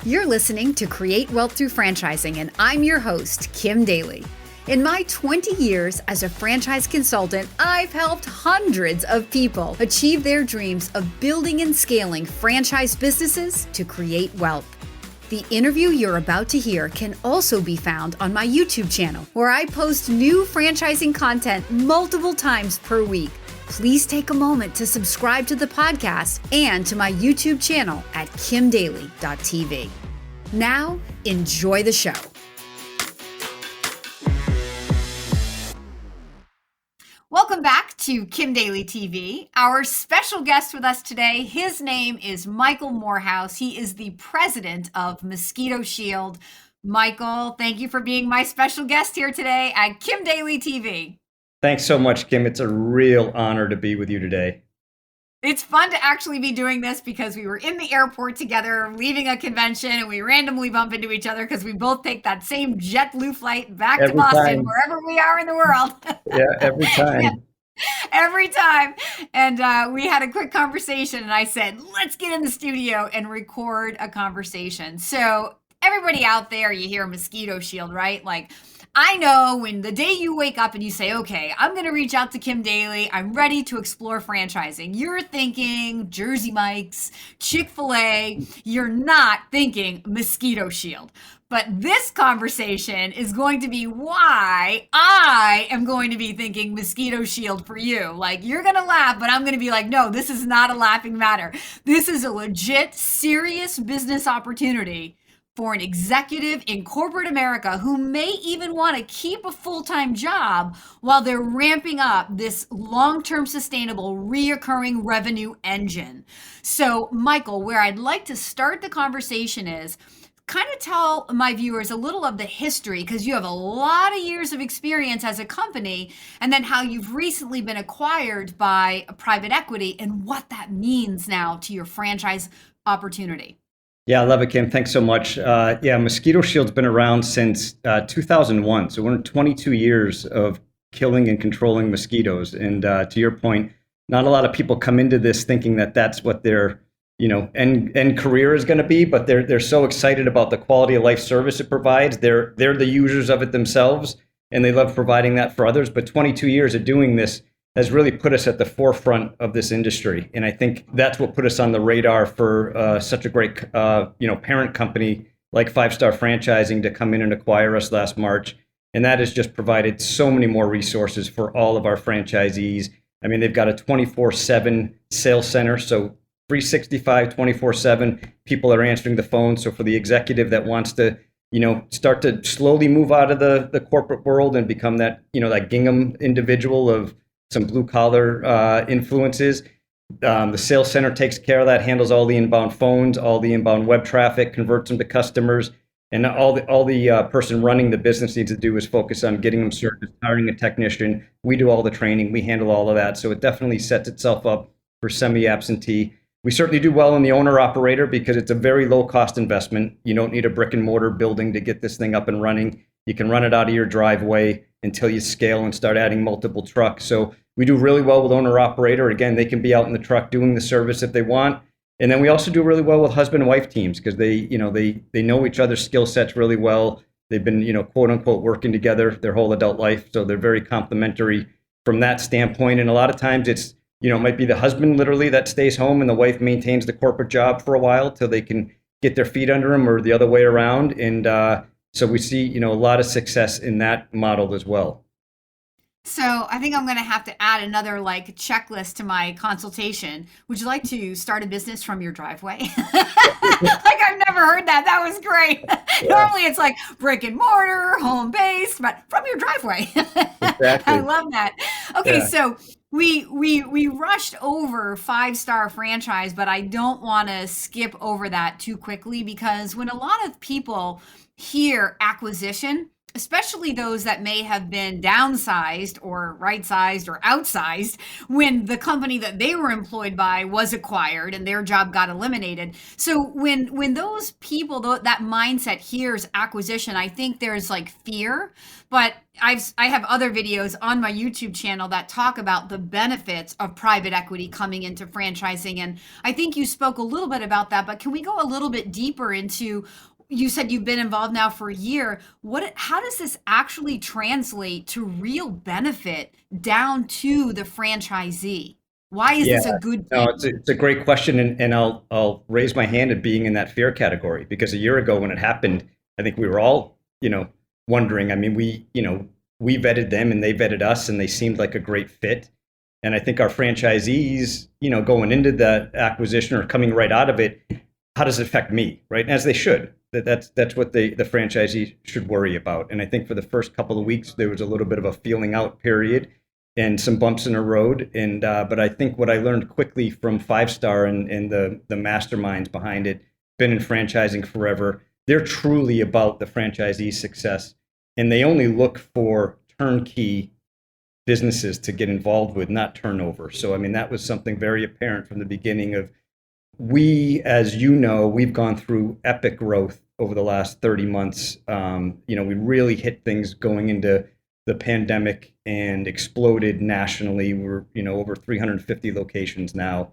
You're listening to Create Wealth Through Franchising, and I'm your host, Kim Daly. In my 20 years as a franchise consultant, I've helped hundreds of people achieve their dreams of building and scaling franchise businesses to create wealth. The interview you're about to hear can also be found on my YouTube channel, where I post new franchising content multiple times per week. Please take a moment to subscribe to the podcast and to my YouTube channel at kimdaly.tv. Now, enjoy the show. Welcome back to Kim Daly TV. Our special guest with us today, his name is Michael Moorhouse. He is the president of Mosquito Shield. Michael, thank you for being my special guest here today at Kim Daly TV. Thanks so much, Kim. It's a real honor to be with you today. It's fun to actually be doing this because we were in the airport together, leaving a convention, and we randomly bump into each other because we both take that same JetBlue flight back to Boston, wherever we are in the world. Yeah, every time. Yeah, every time. And we had a quick conversation, and I said, let's get in the studio and record a conversation. So everybody out there, you hear Mosquito Shield, right? Like, I know when the day you wake up and you say, okay, I'm going to reach out to Kim Daly, I'm ready to explore franchising. You're thinking Jersey Mike's, Chik-Fil-A. You're not thinking Mosquito Shield. But this conversation is going to be why I am going to be thinking Mosquito Shield for you. Like, you're going to laugh, but I'm going to be like, no, this is not a laughing matter. This is a legit, serious business opportunity for an executive in corporate America who may even want to keep a full-time job while they're ramping up this long-term sustainable reoccurring revenue engine. So, Michael, where I'd like to start the conversation is kind of tell my viewers a little of the history, because you have a lot of years of experience as a company, and then how you've recently been acquired by a private equity and what that means now to your franchise opportunity. Yeah, I love it, Kim. Thanks so much. Mosquito Shield's been around since 2001. So we're in 22 years of killing and controlling mosquitoes. And to your point, not a lot of people come into this thinking that that's what their end career is going to be, but they're so excited about the quality of life service it provides. They're the users of it themselves, and they love providing that for others. But 22 years of doing this has really put us at the forefront of this industry. And I think that's what put us on the radar for such a great, parent company like Five Star Franchising to come in and acquire us last March. And that has just provided so many more resources for all of our franchisees. I mean, they've got a 24/7 sales center. So 365, 24/7, people are answering the phone. So for the executive that wants to, start to slowly move out of the corporate world and become that, that gingham individual of some blue collar influences. The sales center takes care of that, handles all the inbound phones, all the inbound web traffic, converts them to customers, and all the person running the business needs to do is focus on getting them service, hiring a technician. We do all the training, we handle all of that, so it definitely sets itself up for semi-absentee. We certainly do well in the owner-operator because it's a very low-cost investment. You don't need a brick-and-mortar building to get this thing up and running. You can run it out of your driveway until you scale and start adding multiple trucks. So we do really well with owner-operator. Again, they can be out in the truck doing the service if they want. And then we also do really well with husband and wife teams because they know each other's skill sets really well. They've been, quote unquote, working together their whole adult life. So they're very complementary from that standpoint. And a lot of times it's, it might be the husband literally that stays home and the wife maintains the corporate job for a while till they can get their feet under them, or the other way around. And so we see, a lot of success in that model as well. So I think I'm going to have to add another checklist to my consultation. Would you like to start a business from your driveway? I've never heard that. That was great. Yeah. Normally it's like brick and mortar, home based, but from your driveway. Exactly. I love that. Okay, yeah. So we rushed over Five Star Franchise, but I don't want to skip over that too quickly because when a lot of people hear acquisition, especially those that may have been downsized or right sized or outsized when the company that they were employed by was acquired and their job got eliminated. So when those people, that mindset hears acquisition, I think there's like fear. But I have other videos on my YouTube channel that talk about the benefits of private equity coming into franchising, and I think you spoke a little bit about that. But can we go a little bit deeper into, you said you've been involved now for a year. How does this actually translate to real benefit down to the franchisee? Why is Yeah, this a good no, thing? it's a great question, and I'll raise my hand at being in that fear category because a year ago when it happened, I think we were all wondering. I mean, we vetted them and they vetted us, and they seemed like a great fit. And I think our franchisees, going into the acquisition or coming right out of it, how does it affect me, right? And as they should. That's what the franchisee should worry about. And I think for the first couple of weeks there was a little bit of a feeling out period and some bumps in the road. And but I think what I learned quickly from Five Star and the masterminds behind it, been in franchising forever. They're truly about the franchisee's success, and they only look for turnkey businesses to get involved with, not turnover. So I mean that was something very apparent from the beginning of we, as you know, we've gone through epic growth over the last 30 months. We really hit things going into the pandemic and exploded nationally. We're, over 350 locations now.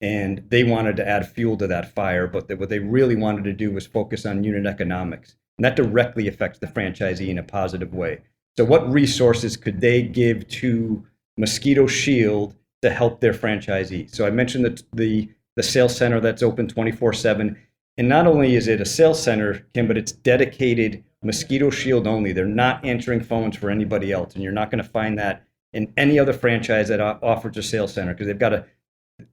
And they wanted to add fuel to that fire, but what they really wanted to do was focus on unit economics. And that directly affects the franchisee in a positive way. So what resources could they give to Mosquito Shield to help their franchisee? So I mentioned that the sales center that's open 24/7. And not only is it a sales center, Kim, but it's dedicated Mosquito Shield only. They're not answering phones for anybody else. And you're not going to find that in any other franchise that offers a sales center because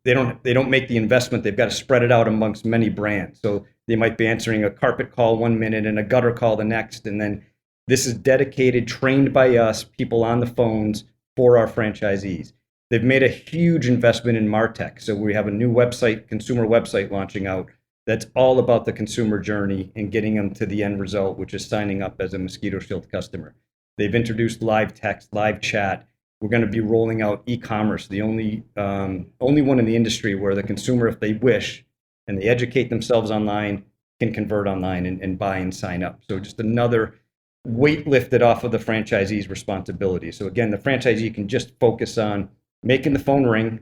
they don't make the investment. They've got to spread it out amongst many brands. So they might be answering a carpet call one minute and a gutter call the next. And then this is dedicated, trained by us, people on the phones for our franchisees. They've made a huge investment in MarTech. So we have a new website, consumer website launching out that's all about the consumer journey and getting them to the end result, which is signing up as a Mosquito Shield customer. They've introduced live text, live chat. We're going to be rolling out e-commerce, the only one in the industry where the consumer, if they wish, and they educate themselves online, can convert online and buy and sign up. So just another weight lifted off of the franchisee's responsibility. So again, the franchisee can just focus on making the phone ring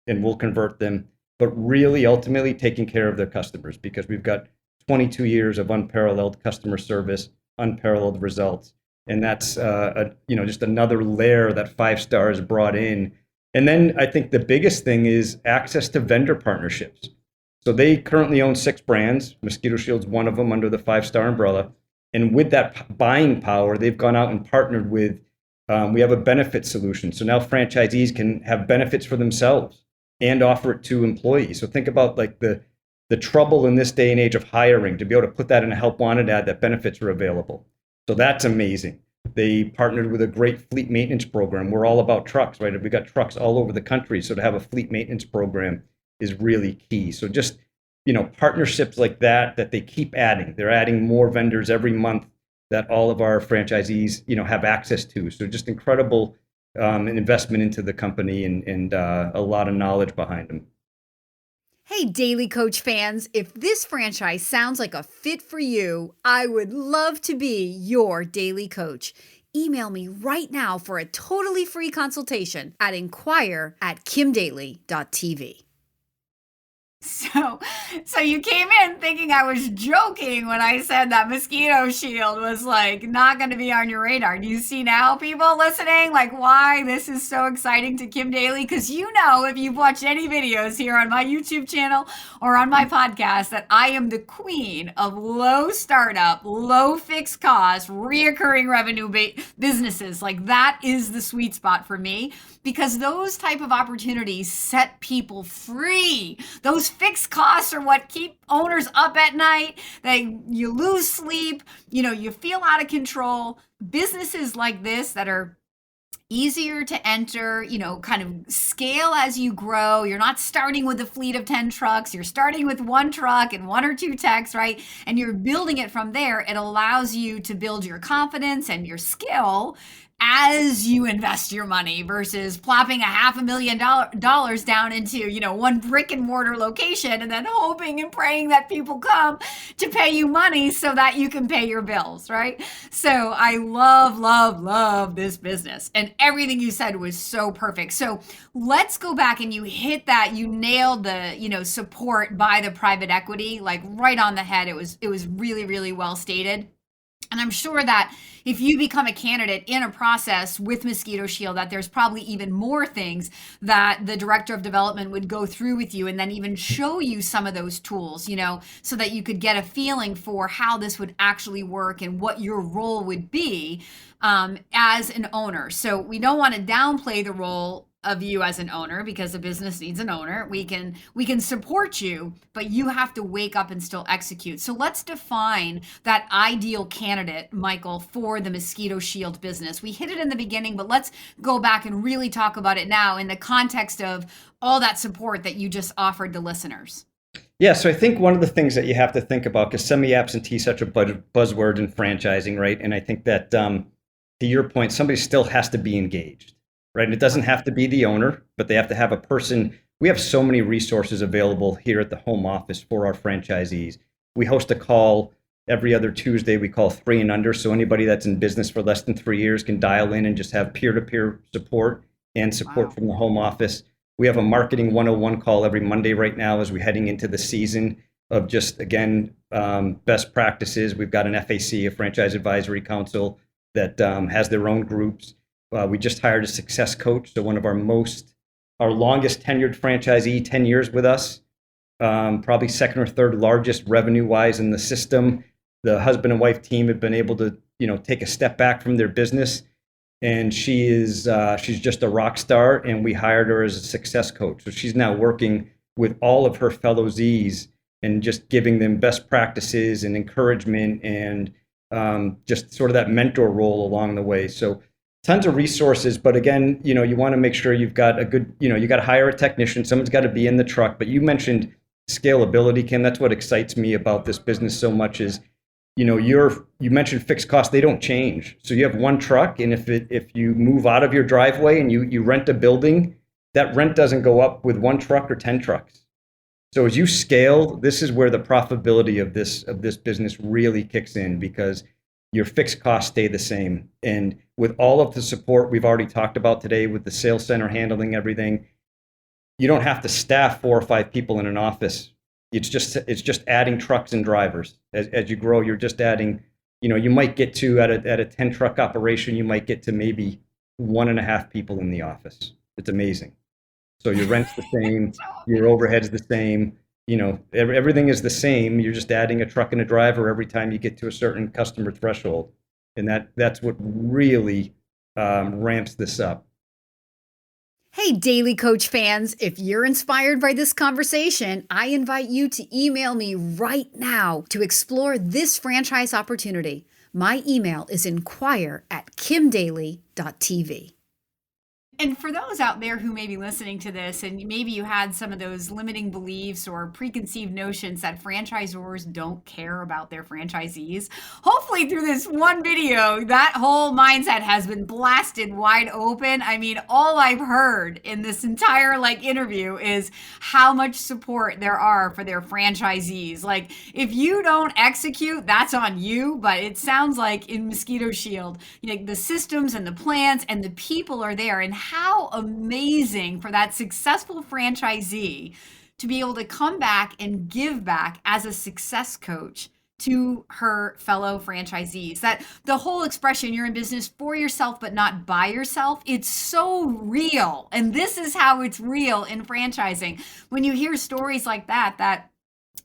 and we'll convert them, but really ultimately taking care of their customers because we've got 22 years of unparalleled customer service, unparalleled results. And that's just another layer that Five Star has brought in. And then I think the biggest thing is access to vendor partnerships. So they currently own 6 brands. Mosquito Shield's one of them under the Five Star umbrella. And with that buying power, they've gone out and partnered with, we have a benefit solution. So now franchisees can have benefits for themselves and offer it to employees. So think about like the trouble in this day and age of hiring, to be able to put that in a help wanted ad that benefits are available. So that's amazing. They partnered with a great fleet maintenance program. We're all about trucks, right? We've got trucks all over the country. So to have a fleet maintenance program is really key. So just, partnerships like that they keep adding. They're adding more vendors every month that all of our franchisees, have access to. So just incredible investment into the company and a lot of knowledge behind them. Hey, Daly Coach fans, if this franchise sounds like a fit for you, I would love to be your Daly Coach. Email me right now for a totally free consultation at inquire@kimdaly.tv. So you came in thinking I was joking when I said that Mosquito Shield was like not going to be on your radar. Do you see now, people listening, like why this is so exciting to Kim Daly? Because if you've watched any videos here on my YouTube channel or on my podcast, that I am the queen of low startup, low fixed cost, reoccurring revenue businesses. Like that is the sweet spot for me because those type of opportunities set people free. Those fixed costs are what keep owners up at night. You lose sleep, you feel out of control. Businesses like this that are easier to enter, kind of scale as you grow. You're not starting with a fleet of 10 trucks. You're starting with one truck and one or two techs, right? And you're building it from there. It allows you to build your confidence and your skill as you invest your money versus plopping a $500,000 down into, one brick and mortar location and then hoping and praying that people come to pay you money so that you can pay your bills, right? So I love, love, love this business. And everything you said was so perfect. So let's go back, and you hit that, you nailed the, support by the private equity, like right on the head. It was really, really well stated. And I'm sure that if you become a candidate in a process with Mosquito Shield, that there's probably even more things that the director of development would go through with you and then even show you some of those tools, so that you could get a feeling for how this would actually work and what your role would be as an owner. So we don't want to downplay the role of you as an owner, because the business needs an owner. We can support you, but you have to wake up and still execute. So let's define that ideal candidate, Michael, for the Mosquito Shield business. We hit it in the beginning, but let's go back and really talk about it now in the context of all that support that you just offered the listeners. Yeah, so I think one of the things that you have to think about, because semi-absentee is such a buzzword in franchising, right? And I think that to your point, somebody still has to be engaged. Right. And it doesn't have to be the owner, but they have to have a person. We have so many resources available here at the home office for our franchisees. We host a call every other Tuesday. We call 3 and Under. So anybody that's in business for less than 3 years can dial in and just have peer-to-peer support and support from the home office. We have a marketing 101 call every Monday right now as we're heading into the season of just, again, best practices. We've got an FAC, a Franchise Advisory Council, that has their own groups. We just hired a success coach, so one of our longest tenured franchisee, 10 years with us, probably second or third largest revenue-wise in the system. The husband and wife team have been able to, take a step back from their business, and she's just a rock star. And we hired her as a success coach, so she's now working with all of her fellow Z's and just giving them best practices and encouragement and just sort of that mentor role along the way. So tons of resources, but again, you want to make sure you've got a good, you got to hire a technician. Someone's got to be in the truck. But you mentioned scalability, Kim. That's what excites me about this business so much is, you mentioned fixed costs. They don't change. So you have one truck, and if you move out of your driveway and you rent a building, that rent doesn't go up with one truck or 10 trucks. So as you scale, this is where the profitability of this business really kicks in, because your fixed costs stay the same. And with all of the support we've already talked about today, with the sales center handling everything, you don't have to staff 4 or 5 people in an office. It's just adding trucks and drivers. As you grow, you're just adding, you might get to at a 10 truck operation, you might get to maybe 1.5 people in the office. It's amazing. So your rent's the same, your overhead's the same. Everything is the same. You're just adding a truck and a driver every time you get to a certain customer threshold. And that's what really ramps this up. Hey, Daly Coach fans, if you're inspired by this conversation, I invite you to email me right now to explore this franchise opportunity. My email is inquire@kimdaly.tv. And for those out there who may be listening to this, and maybe you had some of those limiting beliefs or preconceived notions that franchisors don't care about their franchisees, hopefully through this one video, that whole mindset has been blasted wide open. I mean, all I've heard in this entire interview is how much support there are for their franchisees. Like, if you don't execute, that's on you. But it sounds like in Mosquito Shield, the systems and the plans and the people are there. And how amazing for that successful franchisee to be able to come back and give back as a success coach to her fellow franchisees. That the whole expression, you're in business for yourself but not by yourself, it's so real. And this is how it's real in franchising. When you hear stories like that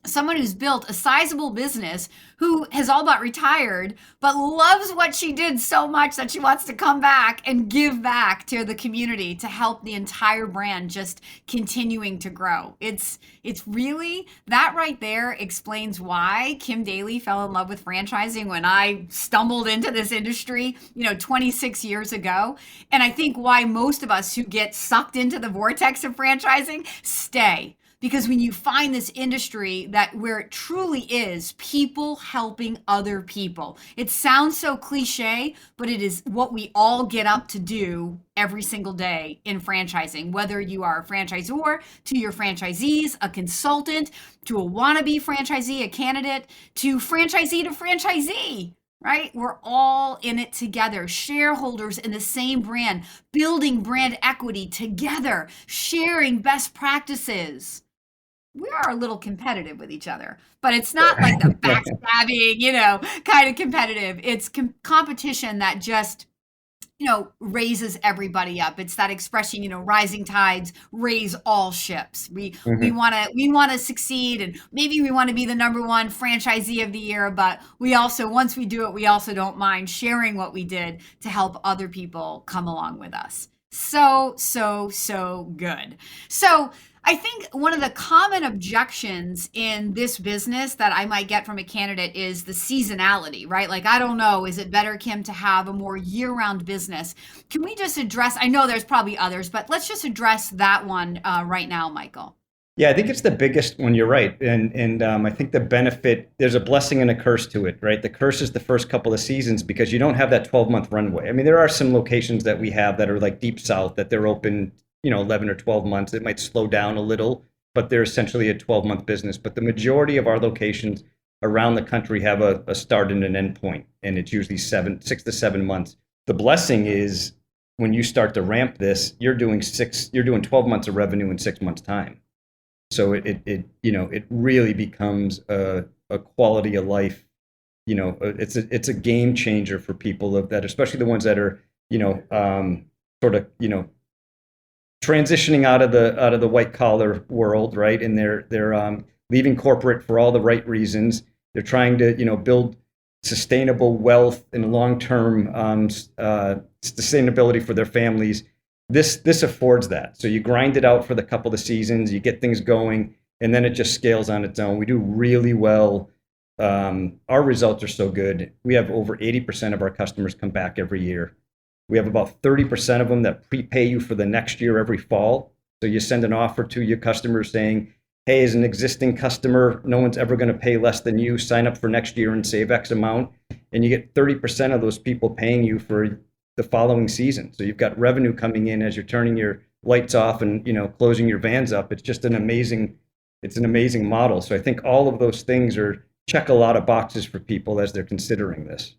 someone who's built a sizable business, who has all but retired, but loves what she did so much that she wants to come back and give back to the community to help the entire brand just continuing to grow. It's really that right there explains why Kim Daly fell in love with franchising when I stumbled into this industry, 26 years ago. And I think why most of us who get sucked into the vortex of franchising stay, because when you find this industry that where it truly is people helping other people, it sounds so cliche, but it is what we all get up to do every single day in franchising, whether you are a franchisor to your franchisees, a consultant to a wannabe franchisee, a candidate to franchisee, right? We're all in it together, shareholders in the same brand, building brand equity together, sharing best practices. We are a little competitive with each other, but it's not like the backstabbing, kind of competitive. It's competition that just, raises everybody up. It's that expression, rising tides raise all ships. We Mhm. want to succeed, and maybe we want to be the number one franchisee of the year, but we also, once we do it, we also don't mind sharing what we did to help other people come along with us. So good. So I think one of the common objections in this business that I might get from a candidate is the seasonality, right? Like, I don't know, is it better, Kim, to have a more year-round business? Can we just address, I know there's probably others, but let's just address that one right now, Michael. Yeah, I think it's the biggest one. You're right, and I think the benefit, there's a blessing and a curse to it, right? The curse is the first couple of seasons because you don't have that 12-month runway. I mean, there are some locations that we have that are like deep south that they're open, 11 or 12 months. It might slow down a little, but they're essentially a 12-month business. But the majority of our locations around the country have a start and an end point, and it's usually 6 to 7 months. The blessing is when you start to ramp this, you're doing 12 months of revenue in 6 months' time. So it really becomes a quality of life. It's a game changer for people of that, especially the ones that are sort of transitioning out of the white collar world, right? And they're leaving corporate for all the right reasons. They're trying to build sustainable wealth and long term sustainability for their families. This affords that. So you grind it out for the couple of seasons, you get things going, and then it just scales on its own. We do really well. Our results are so good. We have over 80% of our customers come back every year. We have about 30% of them that prepay you for the next year every fall. So you send an offer to your customers saying, hey, as an existing customer, no one's ever going to pay less than you. Sign up for next year and save X amount. And you get 30% of those people paying you for the following season. So you've got revenue coming in as you're turning your lights off and closing your vans up. It's an amazing model. So I think all of those things check a lot of boxes for people as they're considering this.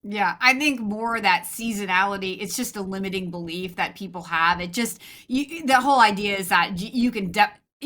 Yeah, I think more that seasonality, it's just a limiting belief that people have. The whole idea is that you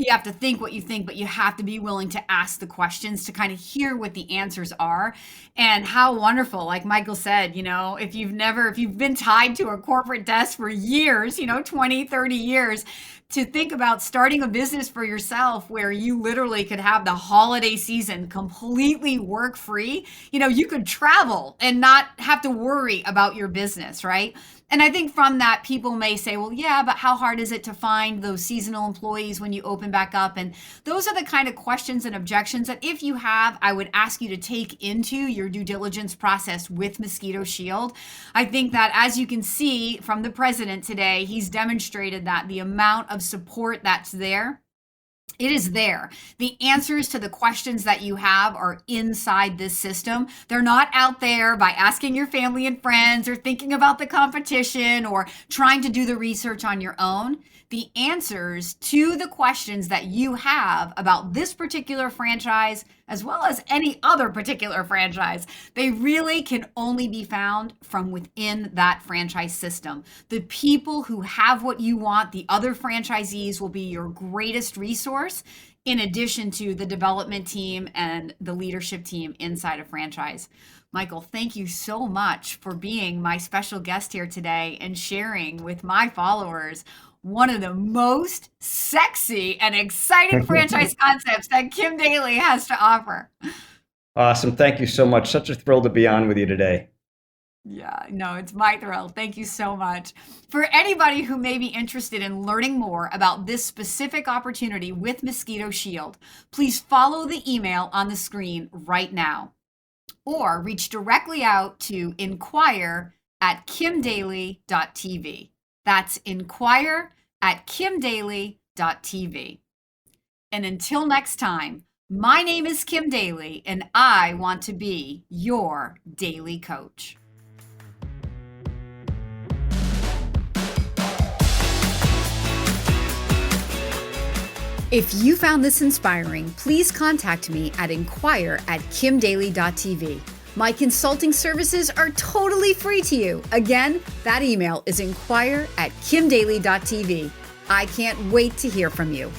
have to think what you think, but you have to be willing to ask the questions to kind of hear what the answers are. And how wonderful, like Michael said, if you've been tied to a corporate desk for years, 20, 30 years, to think about starting a business for yourself where you literally could have the holiday season completely work free. You could travel and not have to worry about your business, right? And I think from that, people may say, well, yeah, but how hard is it to find those seasonal employees when you open back up? And those are the kind of questions and objections that if you have, I would ask you to take into your due diligence process with Mosquito Shield. I think that, as you can see from the president today, he's demonstrated that the amount of support that's there, it is there. The answers to the questions that you have are inside this system. They're not out there by asking your family and friends or thinking about the competition or trying to do the research on your own. The answers to the questions that you have about this particular franchise, as well as any other particular franchise, they really can only be found from within that franchise system. The people who have what you want, the other franchisees, will be your greatest resource, in addition to the development team and the leadership team inside a franchise. Michael, thank you so much for being my special guest here today and sharing with my followers one of the most sexy and exciting franchise concepts that Kim Daly has to offer. Awesome. Thank you so much. Such a thrill to be on with you today. Yeah, no, it's my thrill. Thank you so much. For anybody who may be interested in learning more about this specific opportunity with Mosquito Shield, please follow the email on the screen right now, or reach directly out to inquire@kimdaly.tv. That's inquire@kimdaly.tv. And until next time, my name is Kim Daly, and I want to be your Daly Coach. If you found this inspiring, please contact me at inquire@kimdaly.tv. My consulting services are totally free to you. Again, that email is inquire@kimdaly.tv. I can't wait to hear from you.